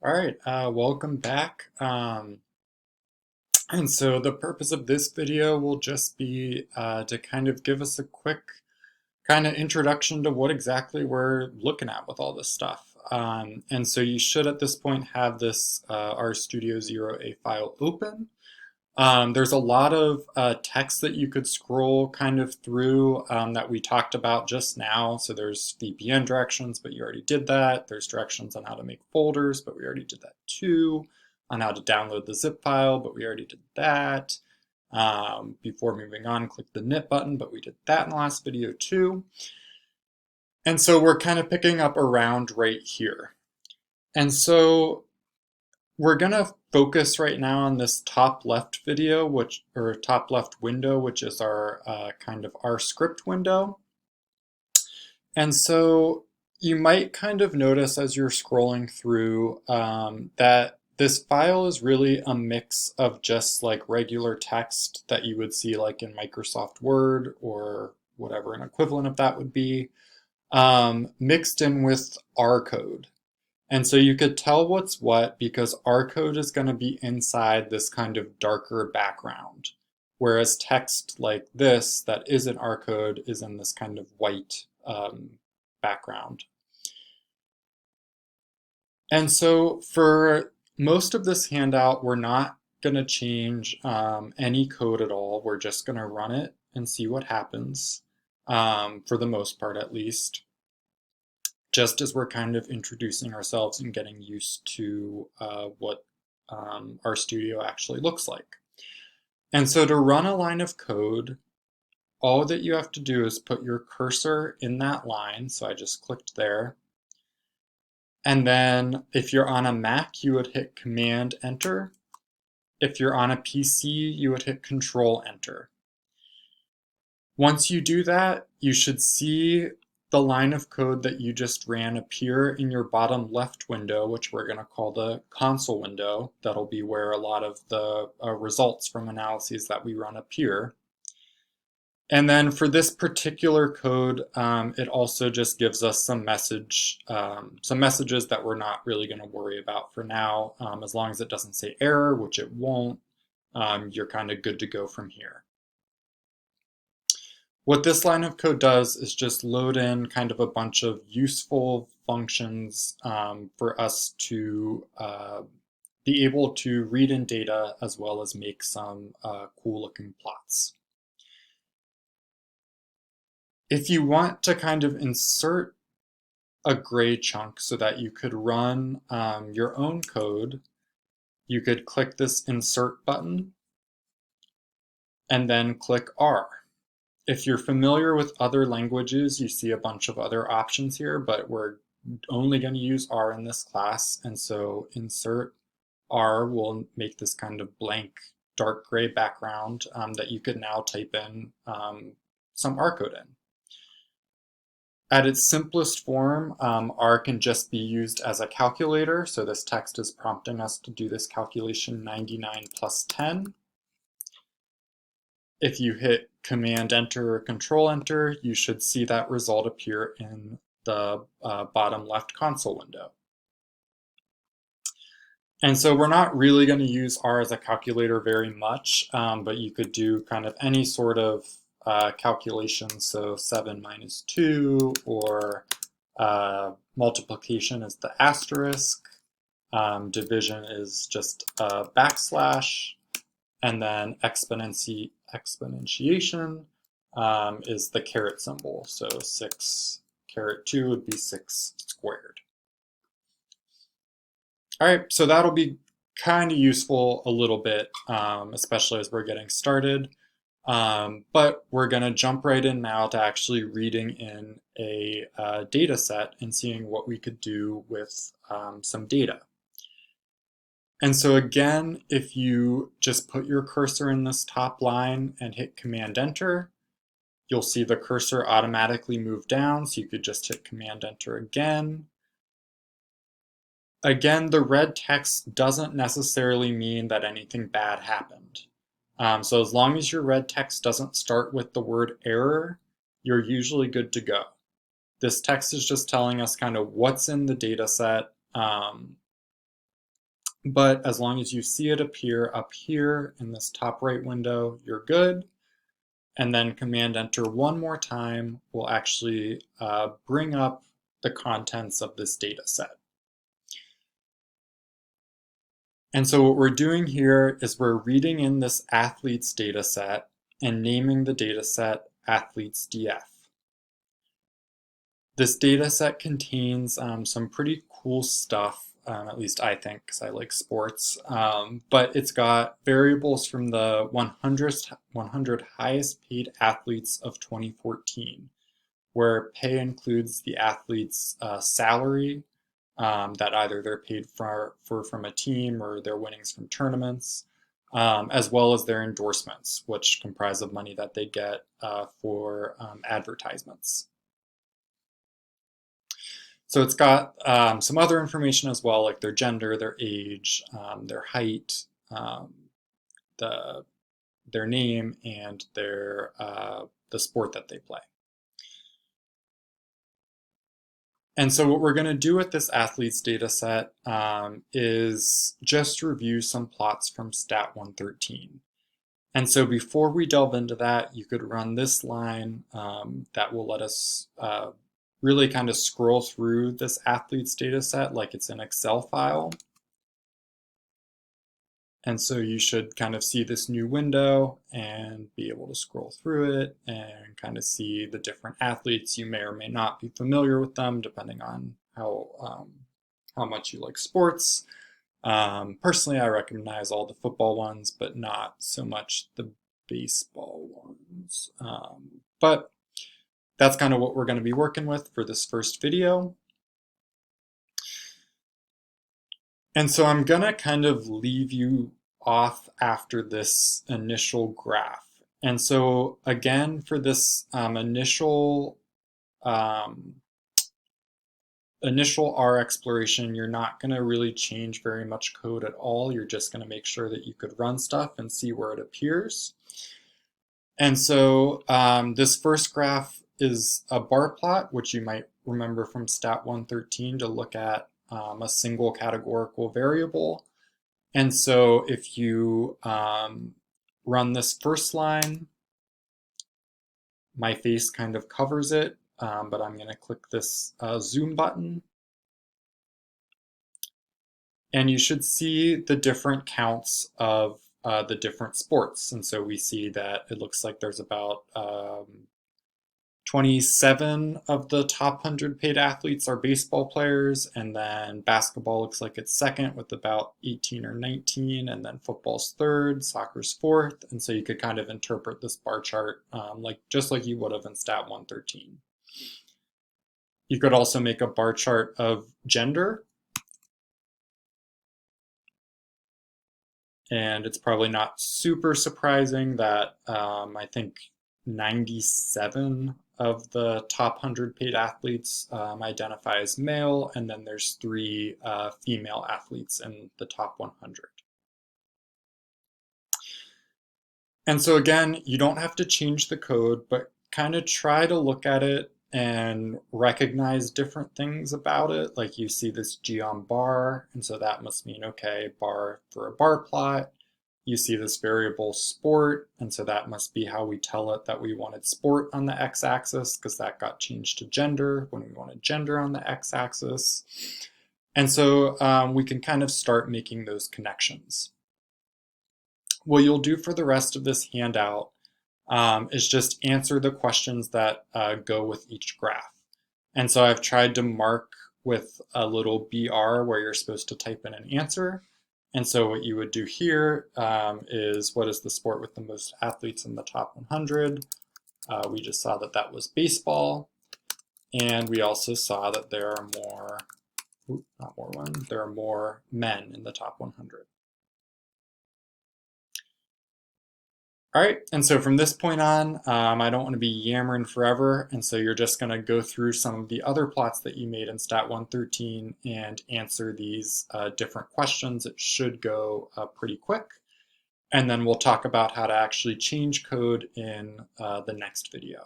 All right, welcome back. And so the purpose of this video will just be to kind of give us a quick kind of introduction to what exactly we're looking at with all this stuff. And so you should at this point have this RStudio Zero A file open. There's a lot of text that you could scroll kind of through that we talked about just now. So there's VPN directions, but you already did that. There's directions on how to make folders, but we already did that too. On how to download the zip file, but we already did that. Before moving on, click the knit button, but we did that in the last video too. And so we're kind of picking up around right here. And so we're gonna focus right now on this top left video, or top left window, which is our kind of our script window. And so you might kind of notice as you're scrolling through that this file is really a mix of just like regular text that you would see like in Microsoft Word or whatever an equivalent of that would be, mixed in with R code. And so you could tell what's what because our code is going to be inside this kind of darker background, whereas text like this that isn't our code is in this kind of white background. And so for most of this handout, we're not going to change any code at all. We're just going to run it and see what happens, for the most part at least, just as we're kind of introducing ourselves and getting used to what RStudio actually looks like. And so to run a line of code, all that you have to do is put your cursor in that line. So I just clicked there. And then if you're on a Mac, you would hit Command Enter. If you're on a PC, you would hit Control Enter. Once you do that, you should see the line of code that you just ran appear in your bottom left window, which we're going to call the console window. That'll be where a lot of the results from analyses that we run appear. And then for this particular code, it also just gives us some messages that we're not really going to worry about for now. As long as it doesn't say error, which it won't, you're kind of good to go from here. What this line of code does is just load in kind of a bunch of useful functions for us to be able to read in data as well as make some cool looking plots. If you want to kind of insert a gray chunk so that you could run your own code, you could click this insert button and then click R. If you're familiar with other languages, you see a bunch of other options here, but we're only going to use R in this class. And so insert R will make this kind of blank dark gray background that you could now type in some R code in. At its simplest form, R can just be used as a calculator. So this text is prompting us to do this calculation 99 plus 10. If you hit Command Enter or Control Enter, you should see that result appear in the bottom left console window. And so we're not really going to use R as a calculator very much, but you could do kind of any sort of calculation. So 7 minus 2, or multiplication is the asterisk, division is just a backslash, and then exponentiation is the caret symbol. So 6 caret 2 would be 6 squared. All right, so that'll be kind of useful a little bit, especially as we're getting started. But we're going to jump right in now to actually reading in a data set and seeing what we could do with some data. And so again, if you just put your cursor in this top line and hit Command Enter, you'll see the cursor automatically move down. So you could just hit Command Enter again. Again, the red text doesn't necessarily mean that anything bad happened. So as long as your red text doesn't start with the word error, you're usually good to go. This text is just telling us kind of what's in the data set, But as long as you see it appear up here in this top right window, you're good. And then Command Enter one more time will actually bring up the contents of this data set. And so what we're doing here is we're reading in this athletes data set and naming the data set athletes DF. This data set contains some pretty cool stuff, at least I think, because I like sports. But it's got variables from the 100 highest paid athletes of 2014, where pay includes the athlete's salary that either they're paid for from a team or their winnings from tournaments, as well as their endorsements, which comprise of money that they get for advertisements. So it's got some other information as well, like their gender, their age, their height, their name, and the sport that they play. And so what we're going to do with this athletes data set is just review some plots from Stat 113. And so before we delve into that, you could run this line that will let us really kind of scroll through this athletes data set like it's an Excel file. And so you should kind of see this new window and be able to scroll through it and kind of see the different athletes. You may or may not be familiar with them depending on how much you like sports. Personally, I recognize all the football ones, but not so much the baseball ones. But that's kind of what we're going to be working with for this first video. And so I'm going to kind of leave you off after this initial graph. And so again, for this initial R exploration, you're not going to really change very much code at all. You're just going to make sure that you could run stuff and see where it appears. And so this first graph is a bar plot, which you might remember from Stat 113 to look at a single categorical variable. And so if you run this first line, my face kind of covers it, but I'm going to click this zoom button. And you should see the different counts of the different sports. And so we see that it looks like there's about 27 of the top 100 paid athletes are baseball players, and then basketball looks like it's second with about 18 or 19, and then football's third, soccer's fourth, and so you could kind of interpret this bar chart just like you would have in Stat 113. You could also make a bar chart of gender, and it's probably not super surprising that I think 97 of the top 100 paid athletes identify as male, and then there's 3 female athletes in the top 100. And so again, you don't have to change the code, but kind of try to look at it and recognize different things about it. Like you see this geom bar, and so that must mean, okay, bar for a bar plot. You see this variable sport, and so that must be how we tell it that we wanted sport on the x-axis, because that got changed to gender when we wanted gender on the x-axis. And so we can kind of start making those connections. What you'll do for the rest of this handout is just answer the questions that go with each graph. And so I've tried to mark with a little BR where you're supposed to type in an answer. And so what you would do here is, what is the sport with the most athletes in the top 100? We just saw that that was baseball. And we also saw that there are there are more men in the top 100. All right, and so from this point on, I don't want to be yammering forever, and so you're just going to go through some of the other plots that you made in Stat 113 and answer these different questions. It should go pretty quick, and then we'll talk about how to actually change code in the next video.